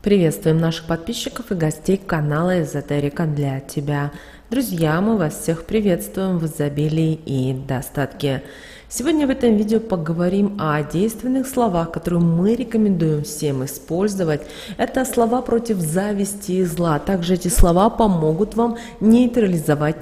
Приветствуем наших подписчиков и гостей канала Эзотерика для тебя. Друзья, мы вас всех приветствуем в изобилии и достатке. Сегодня в этом видео поговорим о действенных словах, которые мы рекомендуем всем использовать. Это слова против зависти и зла. Также эти слова помогут вам нейтрализовать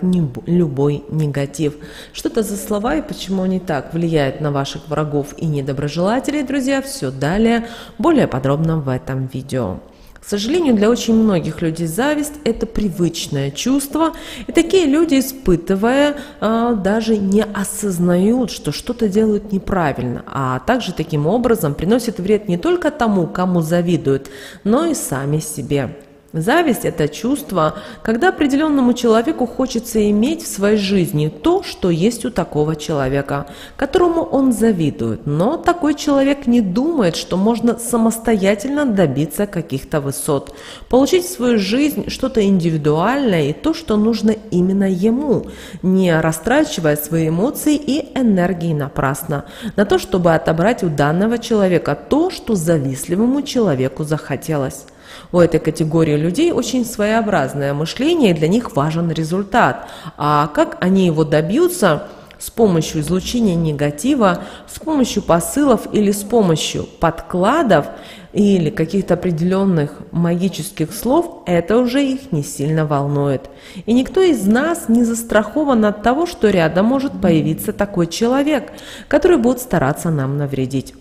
любой негатив. Что это за слова и почему они так влияют на ваших врагов и недоброжелателей, друзья, все далее, более подробно в этом видео. К сожалению, для очень многих людей зависть – это привычное чувство, и такие люди, испытывая, даже не осознают, что что-то делают неправильно, а также таким образом приносят вред не только тому, кому завидуют, но и сами себе. Зависть – это чувство, когда определенному человеку хочется иметь в своей жизни то, что есть у такого человека, которому он завидует. Но такой человек не думает, что можно самостоятельно добиться каких-то высот, получить в свою жизнь что-то индивидуальное и то, что нужно именно ему, не растрачивая свои эмоции и энергии напрасно на то, чтобы отобрать у данного человека то, что завистливому человеку захотелось. У этой категории людей очень своеобразное мышление, и для них важен результат. А как они его добьются? С помощью излучения негатива, с помощью посылов или с помощью подкладов или каких-то определенных магических слов, это уже их не сильно волнует. И никто из нас не застрахован от того, что рядом может появиться такой человек, который будет стараться нам навредить.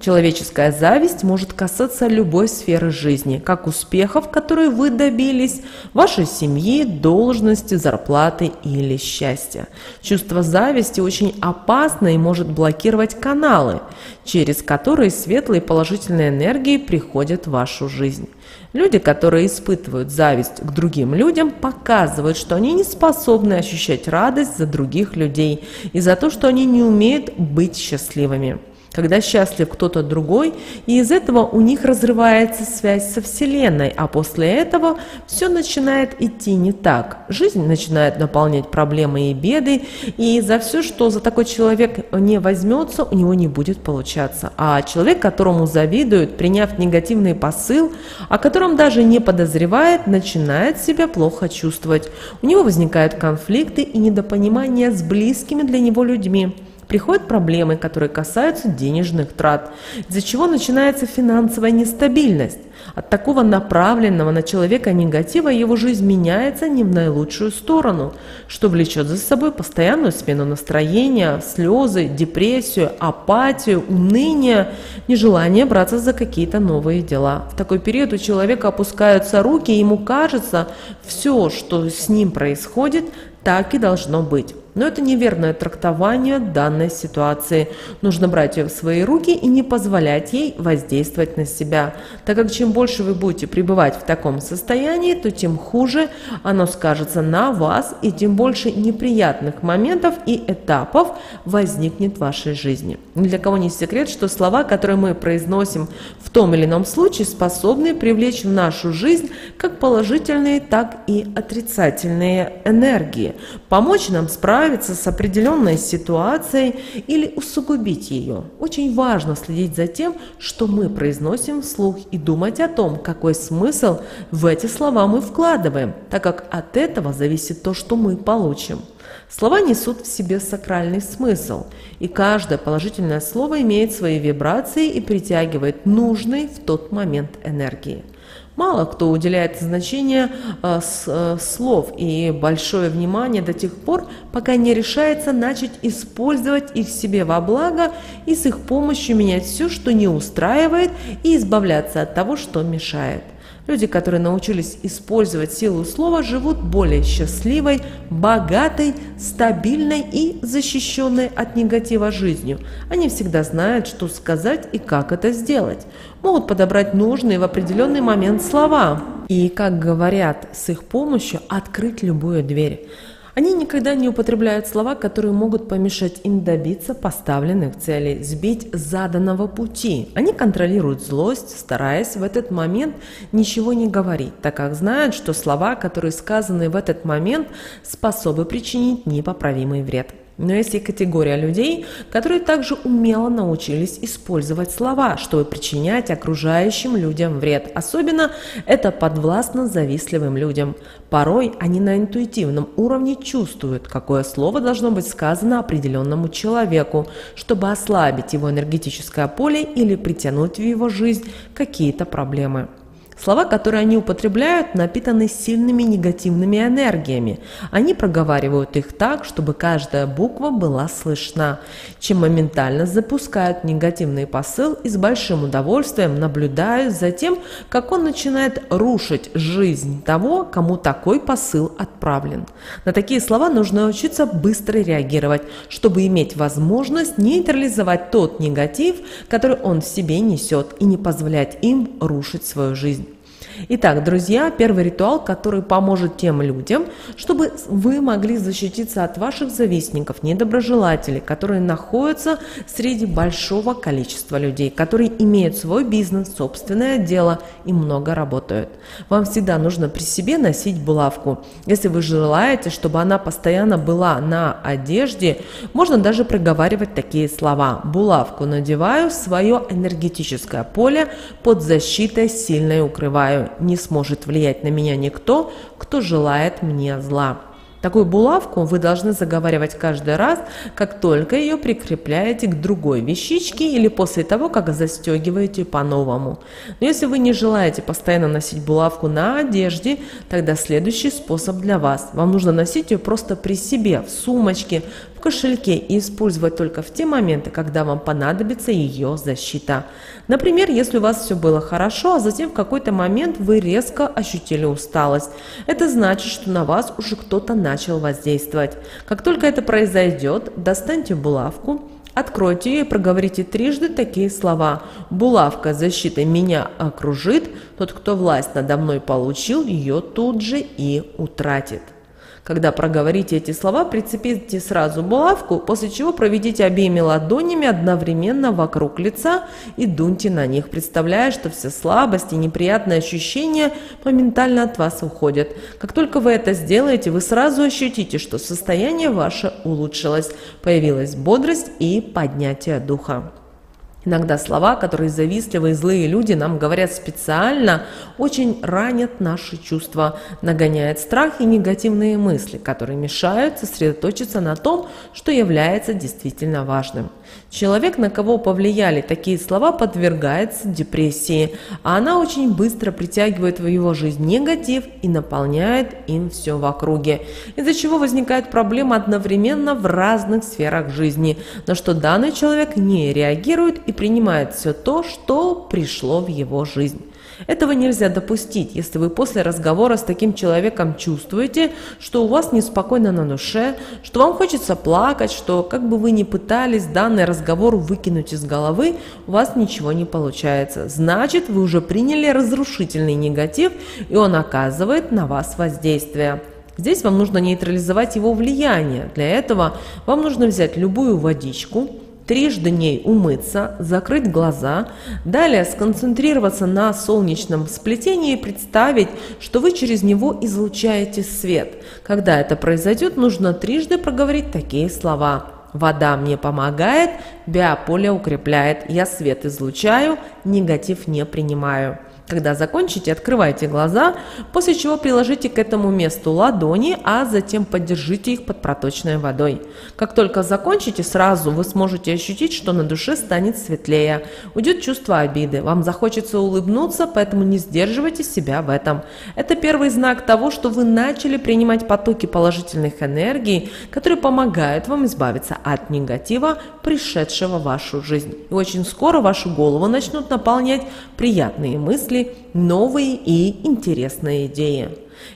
Человеческая зависть может касаться любой сферы жизни, как успехов, которые вы добились, вашей семьи, должности, зарплаты или счастья. Чувство зависти очень опасно и может блокировать каналы, через которые светлые и положительные энергии приходят в вашу жизнь. Люди, которые испытывают зависть к другим людям, показывают, что они не способны ощущать радость за других людей и за то, что они не умеют быть счастливыми. Когда счастлив кто-то другой, и из этого у них разрывается связь со Вселенной, а после этого все начинает идти не так. Жизнь начинает наполнять проблемы и беды, и за все, что за такой человек не возьмется, у него не будет получаться. А человек, которому завидуют, приняв негативный посыл, о котором даже не подозревает, начинает себя плохо чувствовать. У него возникают конфликты и недопонимания с близкими для него людьми. Приходят проблемы, которые касаются денежных трат, из-за чего начинается финансовая нестабильность. От такого направленного на человека негатива его жизнь меняется не в наилучшую сторону, что влечет за собой постоянную смену настроения, слезы, депрессию, апатию, уныние, нежелание браться за какие-то новые дела. В такой период у человека опускаются руки, и ему кажется, все, что с ним происходит, так и должно быть. Но это неверное трактование данной ситуации. Нужно брать ее в свои руки и не позволять ей воздействовать на себя. Так как чем больше вы будете пребывать в таком состоянии, то тем хуже оно скажется на вас, и тем больше неприятных моментов и этапов возникнет в вашей жизни. Ни для кого не секрет, что слова, которые мы произносим в том или ином случае, способны привлечь в нашу жизнь как положительные, так и отрицательные энергии, помочь нам справиться с определенной ситуацией или усугубить ее. Очень важно следить за тем, что мы произносим вслух, и думать о том, какой смысл в эти слова мы вкладываем, так как от этого зависит то, что мы получим. Слова несут в себе сакральный смысл, и каждое положительное слово имеет свои вибрации и притягивает нужные в тот момент энергии. Мало кто уделяет значение слов и большое внимание до тех пор, пока не решается начать использовать их себе во благо и с их помощью менять все, что не устраивает, и избавляться от того, что мешает. Люди, которые научились использовать силу слова, живут более счастливой, богатой, стабильной и защищенной от негатива жизнью. Они всегда знают, что сказать и как это сделать. Могут подобрать нужные в определенный момент слова. И, как говорят, с их помощью открыть любую дверь. Они никогда не употребляют слова, которые могут помешать им добиться поставленных целей, сбить с заданного пути. Они контролируют злость, стараясь в этот момент ничего не говорить, так как знают, что слова, которые сказаны в этот момент, способны причинить непоправимый вред. Но есть и категория людей, которые также умело научились использовать слова, чтобы причинять окружающим людям вред. Особенно это подвластно завистливым людям. Порой они на интуитивном уровне чувствуют, какое слово должно быть сказано определенному человеку, чтобы ослабить его энергетическое поле или притянуть в его жизнь какие-то проблемы. Слова, которые они употребляют, напитаны сильными негативными энергиями. Они проговаривают их так, чтобы каждая буква была слышна, чем моментально запускают негативный посыл и с большим удовольствием наблюдают за тем, как он начинает рушить жизнь того, кому такой посыл отправлен. На такие слова нужно учиться быстро реагировать, чтобы иметь возможность нейтрализовать тот негатив, который он в себе несет, и не позволять им рушить свою жизнь. Итак, друзья, первый ритуал, который поможет тем людям, чтобы вы могли защититься от ваших завистников, недоброжелателей, которые находятся среди большого количества людей, которые имеют свой бизнес, собственное дело и много работают. Вам всегда нужно при себе носить булавку. Если вы желаете, чтобы она постоянно была на одежде, можно даже проговаривать такие слова. Булавку надеваю, свое энергетическое поле под защитой сильной укрываю. Не сможет влиять на меня никто, кто желает мне зла. Такую булавку вы должны заговаривать каждый раз, как только ее прикрепляете к другой вещичке или после того, как застегиваете по-новому. Но если вы не желаете постоянно носить булавку на одежде, тогда следующий способ для вас. Вам нужно носить ее просто при себе, в сумочке, в кошельке и использовать только в те моменты, когда вам понадобится ее защита. Например, если у вас все было хорошо, а затем в какой-то момент вы резко ощутили усталость. Это значит, что на вас уже кто-то начал воздействовать. Как только это произойдет, достаньте булавку, откройте ее и проговорите трижды такие слова. Булавка защиты меня окружит, тот, кто власть надо мной получил, ее тут же и утратит. Когда проговорите эти слова, прицепите сразу булавку, после чего проведите обеими ладонями одновременно вокруг лица и дуньте на них, представляя, что все слабости и неприятные ощущения моментально от вас уходят. Как только вы это сделаете, вы сразу ощутите, что состояние ваше улучшилось, появилась бодрость и поднятие духа. Иногда слова, которые завистливые и злые люди нам говорят специально, очень ранят наши чувства, нагоняют страх и негативные мысли, которые мешают сосредоточиться на том, что является действительно важным. Человек, на кого повлияли такие слова, подвергается депрессии, а она очень быстро притягивает в его жизнь негатив и наполняет им все в округе, из-за чего возникает проблема одновременно в разных сферах жизни, на что данный человек не реагирует и принимает все то, что пришло в его жизнь. Этого нельзя допустить, если вы после разговора с таким человеком чувствуете, что у вас неспокойно на душе, что вам хочется плакать, что как бы вы ни пытались данный разговор выкинуть из головы, у вас ничего не получается. Значит, вы уже приняли разрушительный негатив, и он оказывает на вас воздействие. Здесь вам нужно нейтрализовать его влияние. Для этого вам нужно взять любую водичку, трижды ней умыться, закрыть глаза, далее сконцентрироваться на солнечном сплетении и представить, что вы через него излучаете свет. Когда это произойдет, нужно трижды проговорить такие слова. Вода мне помогает, биополе укрепляет, я свет излучаю, негатив не принимаю. Когда закончите, открывайте глаза, после чего приложите к этому месту ладони, а затем подержите их под проточной водой. Как только закончите, сразу вы сможете ощутить, что на душе станет светлее, уйдет чувство обиды, вам захочется улыбнуться, поэтому не сдерживайте себя в этом. Это первый знак того, что вы начали принимать потоки положительных энергий, которые помогают вам избавиться от негатива, пришедшего в вашу жизнь. И очень скоро вашу голову начнут наполнять приятные мысли, новые и интересные идеи.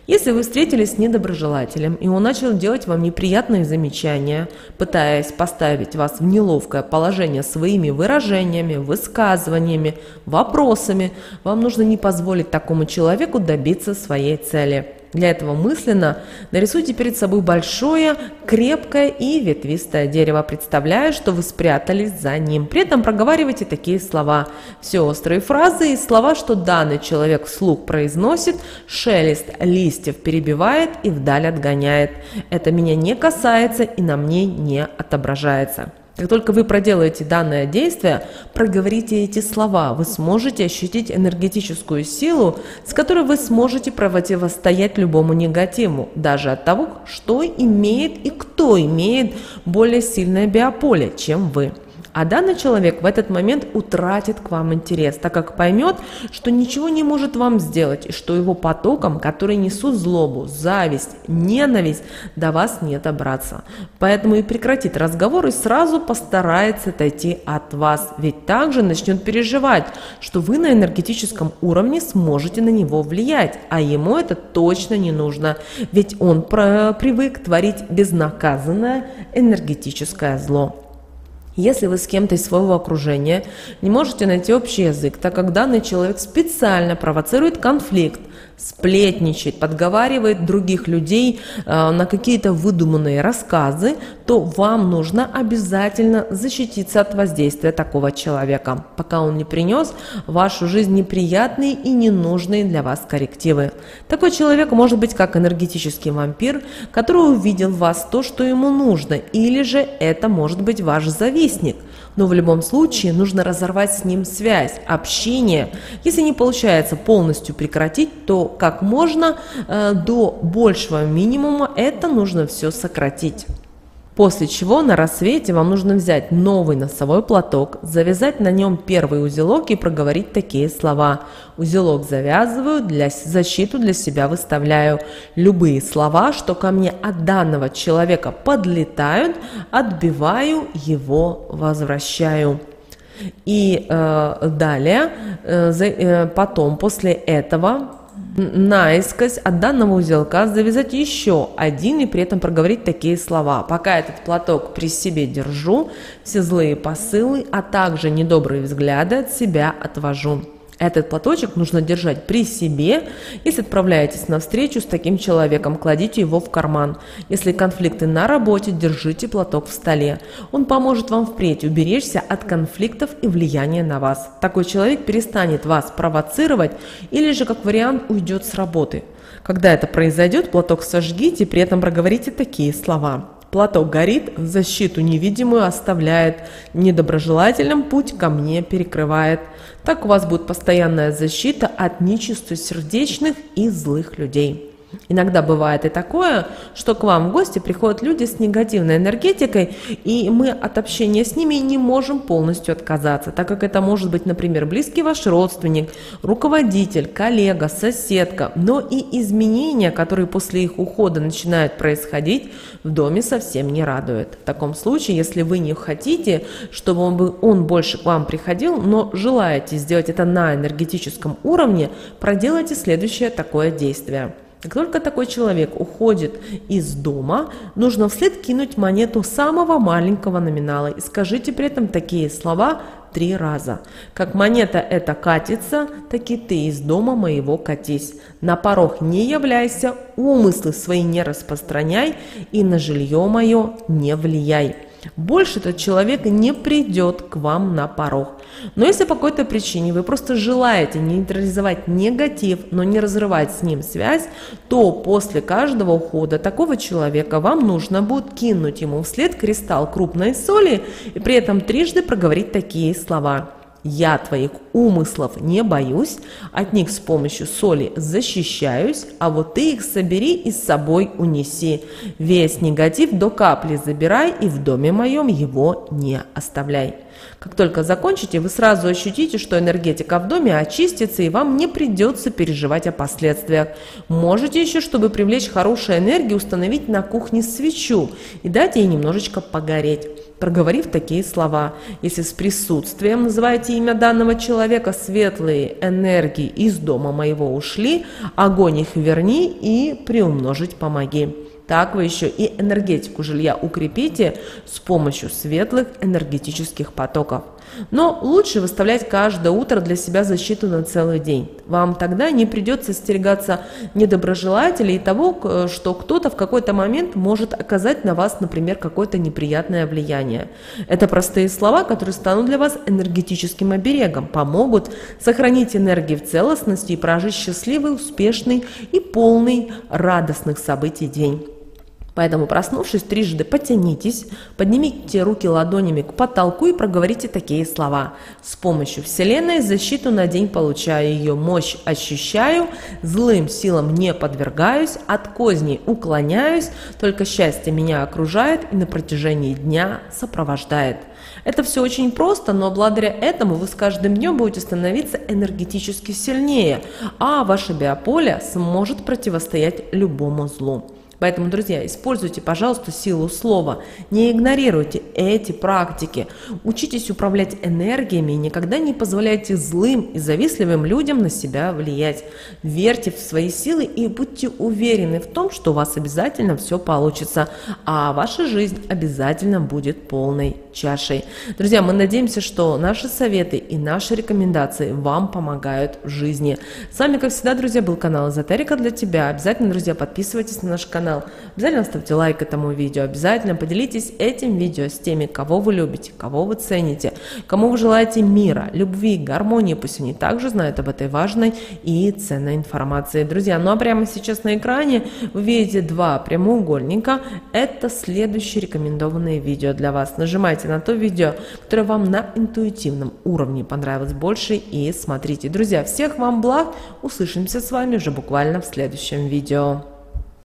Если вы встретились с недоброжелателем, и он начал делать вам неприятные замечания, пытаясь поставить вас в неловкое положение своими выражениями, высказываниями, вопросами, вам нужно не позволить такому человеку добиться своей цели. Для этого мысленно нарисуйте перед собой большое, крепкое и ветвистое дерево, представляя, что вы спрятались за ним. При этом проговаривайте такие слова. Все острые фразы и слова, что данный человек вслух произносит, шелест листьев перебивает и вдаль отгоняет. Это меня не касается и на мне не отображается. Как только вы проделаете данное действие, проговорите эти слова, вы сможете ощутить энергетическую силу, с которой вы сможете противостоять любому негативу, даже от того, что имеет и кто имеет более сильное биополе, чем вы. А данный человек в этот момент утратит к вам интерес, так как поймет, что ничего не может вам сделать, и что его потоком, которые несут злобу, зависть, ненависть, до вас не добраться. Поэтому и прекратит разговор и сразу постарается отойти от вас, ведь также начнет переживать, что вы на энергетическом уровне сможете на него влиять, а ему это точно не нужно, ведь он привык творить безнаказанное энергетическое зло. Если вы с кем-то из своего окружения не можете найти общий язык, так как данный человек специально провоцирует конфликт, сплетничает, подговаривает других людей на какие-то выдуманные рассказы, то вам нужно обязательно защититься от воздействия такого человека, пока он не принес в вашу жизнь неприятные и ненужные для вас коррективы. Такой человек может быть как энергетический вампир, который увидел в вас то, что ему нужно, или же это может быть ваш завистник. Но в любом случае нужно разорвать с ним связь, общение. Если не получается полностью прекратить, то как можно до большего минимума это нужно все сократить. После чего на рассвете вам нужно взять новый носовой платок, завязать на нем первый узелок и проговорить такие слова. Узелок завязываю, защиту для себя выставляю. Любые слова, что ко мне от данного человека подлетают, отбиваю, его возвращаю. И далее, потом после этого наискось от данного узелка завязать еще один и при этом проговорить такие слова. Пока этот платок при себе держу, все злые посылы, а также недобрые взгляды от себя отвожу. Этот платочек нужно держать при себе. Если отправляетесь на встречу с таким человеком, кладите его в карман. Если конфликты на работе, держите платок в столе. Он поможет вам впредь уберечься от конфликтов и влияния на вас. Такой человек перестанет вас провоцировать или же, как вариант, уйдет с работы. Когда это произойдет, платок сожгите, при этом проговорите такие слова. Платок горит, защиту невидимую оставляет, недоброжелательным путь ко мне перекрывает. Так у вас будет постоянная защита от нечистосердечных и злых людей. Иногда бывает и такое, что к вам в гости приходят люди с негативной энергетикой, и мы от общения с ними не можем полностью отказаться, так как это может быть, например, близкий ваш родственник, руководитель, коллега, соседка, но и изменения, которые после их ухода начинают происходить, в доме совсем не радуют. В таком случае, если вы не хотите, чтобы он больше к вам приходил, но желаете сделать это на энергетическом уровне, проделайте следующее такое действие. Как только такой человек уходит из дома, нужно вслед кинуть монету самого маленького номинала и скажите при этом такие слова 3 раза. Как монета эта катится, так и ты из дома моего катись. На порог не являйся, умыслы свои не распространяй и на жилье мое не влияй. Больше этот человек не придет к вам на порог. Но если по какой-то причине вы просто желаете нейтрализовать негатив, но не разрывать с ним связь, то после каждого ухода такого человека вам нужно будет кинуть ему вслед кристалл крупной соли и при этом трижды проговорить такие слова. Я твоих умыслов не боюсь, от них с помощью соли защищаюсь, а вот ты их собери и с собой унеси. Весь негатив до капли забирай и в доме моем его не оставляй. Как только закончите, вы сразу ощутите, что энергетика в доме очистится и вам не придется переживать о последствиях. Можете еще, чтобы привлечь хорошую энергию, установить на кухне свечу и дать ей немножечко погореть, проговорив такие слова. Если с присутствием называете имя данного человека, светлые энергии из дома моего ушли, огонь их верни и приумножить помоги. Так вы еще и энергетику жилья укрепите с помощью светлых энергетических потоков. Но лучше выставлять каждое утро для себя защиту на целый день. Вам тогда не придется остерегаться недоброжелателей и того, что кто-то в какой-то момент может оказать на вас, например, какое-то неприятное влияние. Это простые слова, которые станут для вас энергетическим оберегом, помогут сохранить энергию в целостности и прожить счастливый, успешный и полный радостных событий день. Поэтому, проснувшись, трижды потянитесь, поднимите руки ладонями к потолку и проговорите такие слова. С помощью Вселенной защиту на день получаю, ее мощь ощущаю, злым силам не подвергаюсь, от козней уклоняюсь, только счастье меня окружает и на протяжении дня сопровождает. Это все очень просто, но благодаря этому вы с каждым днем будете становиться энергетически сильнее, а ваше биополе сможет противостоять любому злу. Поэтому, друзья, используйте, пожалуйста, силу слова, не игнорируйте эти практики, учитесь управлять энергиями и никогда не позволяйте злым и завистливым людям на себя влиять. Верьте в свои силы и будьте уверены в том, что у вас обязательно все получится, а ваша жизнь обязательно будет полной чашей. Друзья, мы надеемся, что наши советы и наши рекомендации вам помогают в жизни. С вами, как всегда, друзья, был канал Эзотерика для тебя. Обязательно, друзья, подписывайтесь на наш канал. Обязательно ставьте лайк этому видео, обязательно поделитесь этим видео с теми, кого вы любите, кого вы цените, кому вы желаете мира, любви, гармонии, пусть они также знают об этой важной и ценной информации. Друзья, ну а прямо сейчас на экране вы видите два прямоугольника, это следующие рекомендованные видео для вас. Нажимайте на то видео, которое вам на интуитивном уровне понравилось больше, и смотрите. Друзья, всех вам благ, услышимся с вами уже буквально в следующем видео.